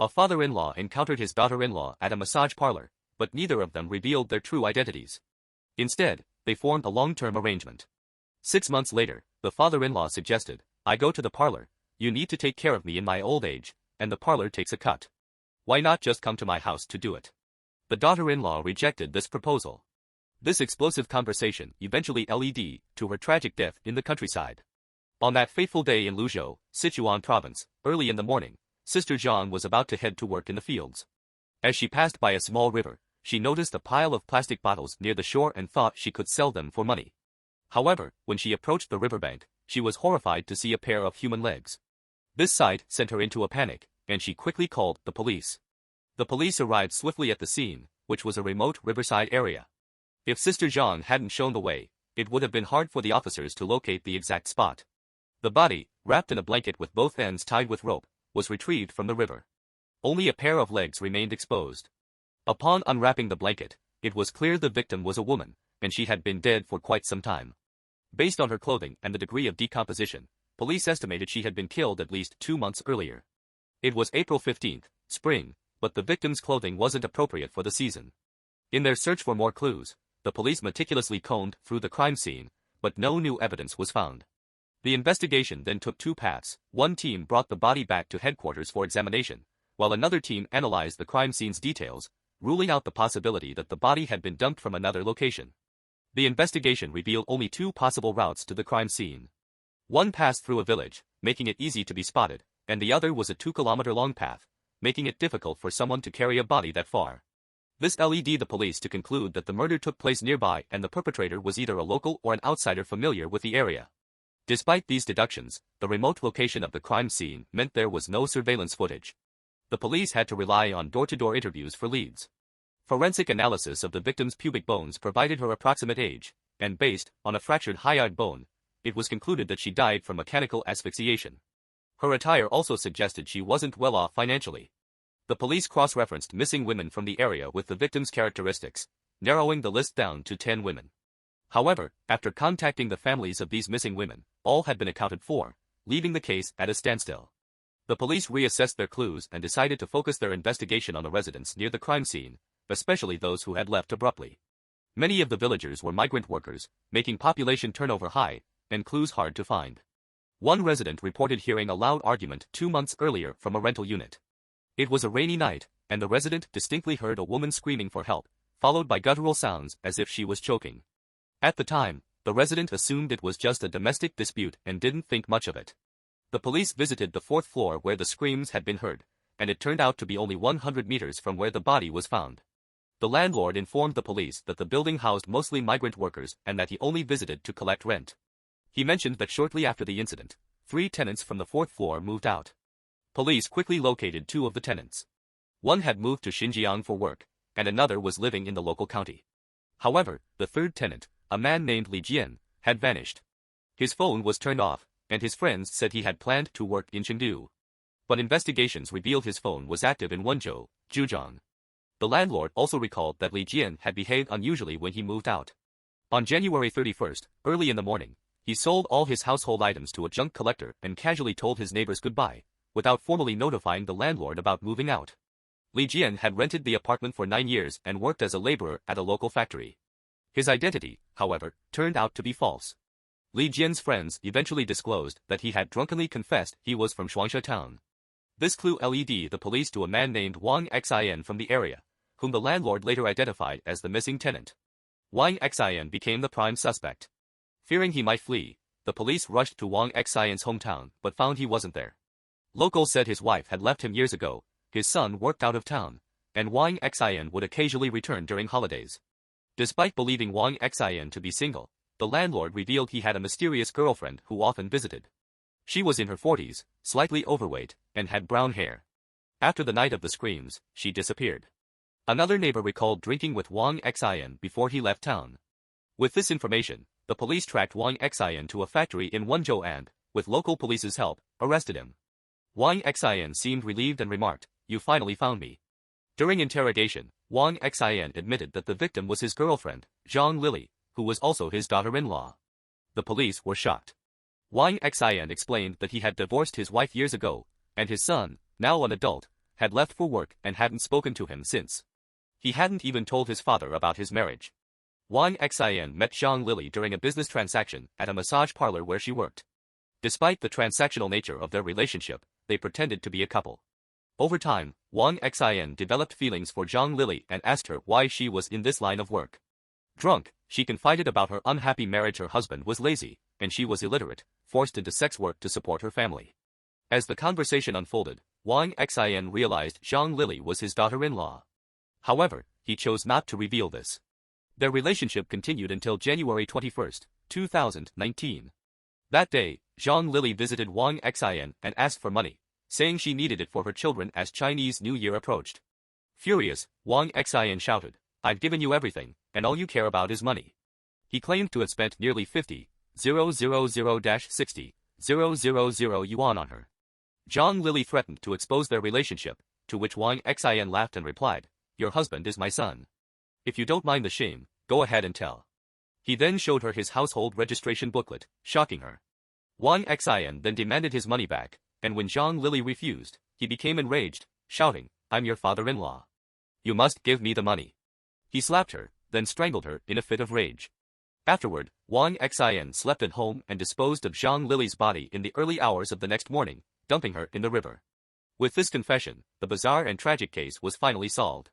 A father-in-law encountered his daughter-in-law at a massage parlor, but neither of them revealed their true identities. Instead, they formed a long-term arrangement. 6 months later, the father-in-law suggested, "I go to the parlor, you need to take care of me in my old age, and the parlor takes a cut. Why not just come to my house to do it?" The daughter-in-law rejected this proposal. This explosive conversation eventually led to her tragic death in the countryside. On that fateful day in Luzhou, Sichuan province, early in the morning, Sister Zhang was about to head to work in the fields. As she passed by a small river, she noticed a pile of plastic bottles near the shore and thought she could sell them for money. However, when she approached the riverbank, she was horrified to see a pair of human legs. This sight sent her into a panic, and she quickly called the police. The police arrived swiftly at the scene, which was a remote riverside area. If Sister Zhang hadn't shown the way, it would have been hard for the officers to locate the exact spot. The body, wrapped in a blanket with both ends tied with rope, was retrieved from the river. Only a pair of legs remained exposed. Upon unwrapping the blanket, it was clear the victim was a woman, and she had been dead for quite some time. Based on her clothing and the degree of decomposition, police estimated she had been killed at least 2 months earlier. It was April 15th, spring, but the victim's clothing wasn't appropriate for the season. In their search for more clues, the police meticulously combed through the crime scene, but no new evidence was found. The investigation then took 2 paths. One team brought the body back to headquarters for examination, while another team analyzed the crime scene's details, ruling out the possibility that the body had been dumped from another location. The investigation revealed only 2 possible routes to the crime scene. One passed through a village, making it easy to be spotted, and the other was a 2-kilometer-long path, making it difficult for someone to carry a body that far. This led the police to conclude that the murder took place nearby and the perpetrator was either a local or an outsider familiar with the area. Despite these deductions, the remote location of the crime scene meant there was no surveillance footage. The police had to rely on door-to-door interviews for leads. Forensic analysis of the victim's pubic bones provided her approximate age, and based on a fractured hyoid bone, it was concluded that she died from mechanical asphyxiation. Her attire also suggested she wasn't well off financially. The police cross-referenced missing women from the area with the victim's characteristics, narrowing the list down to 10 women. However, after contacting the families of these missing women, all had been accounted for, leaving the case at a standstill. The police reassessed their clues and decided to focus their investigation on the residents near the crime scene, especially those who had left abruptly. Many of the villagers were migrant workers, making population turnover high, and clues hard to find. One resident reported hearing a loud argument 2 months earlier from a rental unit. It was a rainy night, and the resident distinctly heard a woman screaming for help, followed by guttural sounds as if she was choking. At the time, the resident assumed it was just a domestic dispute and didn't think much of it. The police visited the 4th floor where the screams had been heard, and it turned out to be only 100 meters from where the body was found. The landlord informed the police that the building housed mostly migrant workers and that he only visited to collect rent. He mentioned that shortly after the incident, 3 tenants from the 4th floor moved out. Police quickly located 2 of the tenants. One had moved to Xinjiang for work, and another was living in the local county. However, the 3rd tenant, a man named Li Jian, had vanished. His phone was turned off, and his friends said he had planned to work in Chengdu. But investigations revealed his phone was active in Wenzhou, Zhejiang. The landlord also recalled that Li Jian had behaved unusually when he moved out. On January 31st, early in the morning, he sold all his household items to a junk collector and casually told his neighbors goodbye, without formally notifying the landlord about moving out. Li Jian had rented the apartment for 9 years and worked as a laborer at a local factory. His identity, however, turned out to be false. Li Jian's friends eventually disclosed that he had drunkenly confessed he was from Shuangsha town. This clue led the police to a man named Wang Xin from the area, whom the landlord later identified as the missing tenant. Wang Xin became the prime suspect. Fearing he might flee, the police rushed to Wang Xin's hometown but found he wasn't there. Locals said his wife had left him years ago, his son worked out of town, and Wang Xin would occasionally return during holidays. Despite believing Wang Xin to be single, the landlord revealed he had a mysterious girlfriend who often visited. She was in her 40s, slightly overweight, and had brown hair. After the night of the screams, she disappeared. Another neighbor recalled drinking with Wang Xin before he left town. With this information, the police tracked Wang Xin to a factory in Wenzhou and, with local police's help, arrested him. Wang Xin seemed relieved and remarked, "You finally found me." During interrogation, Wang Xin admitted that the victim was his girlfriend, Zhang Lily, who was also his daughter-in-law. The police were shocked. Wang Xin explained that he had divorced his wife years ago, and his son, now an adult, had left for work and hadn't spoken to him since. He hadn't even told his father about his marriage. Wang Xin met Zhang Lili during a business transaction at a massage parlor where she worked. Despite the transactional nature of their relationship, they pretended to be a couple. Over time, Wang Xin developed feelings for Zhang Lili and asked her why she was in this line of work. Drunk, she confided about her unhappy marriage. Her husband was lazy, and she was illiterate, forced into sex work to support her family. As the conversation unfolded, Wang Xin realized Zhang Lili was his daughter-in-law. However, he chose not to reveal this. Their relationship continued until January 21, 2019. That day, Zhang Lili visited Wang Xin and asked for money, saying she needed it for her children as Chinese New Year approached. Furious, Wang Xin shouted, "I've given you everything, and all you care about is money." He claimed to have spent nearly 50,000-60,000 yuan on her. Zhang Lili threatened to expose their relationship, to which Wang Xin laughed and replied, "Your husband is my son. If you don't mind the shame, go ahead and tell." He then showed her his household registration booklet, shocking her. Wang Xin then demanded his money back, and when Zhang Lili refused, he became enraged, shouting, "I'm your father-in-law. You must give me the money." He slapped her, then strangled her in a fit of rage. Afterward, Wang Xin slept at home and disposed of Zhang Lili's body in the early hours of the next morning, dumping her in the river. With this confession, the bizarre and tragic case was finally solved.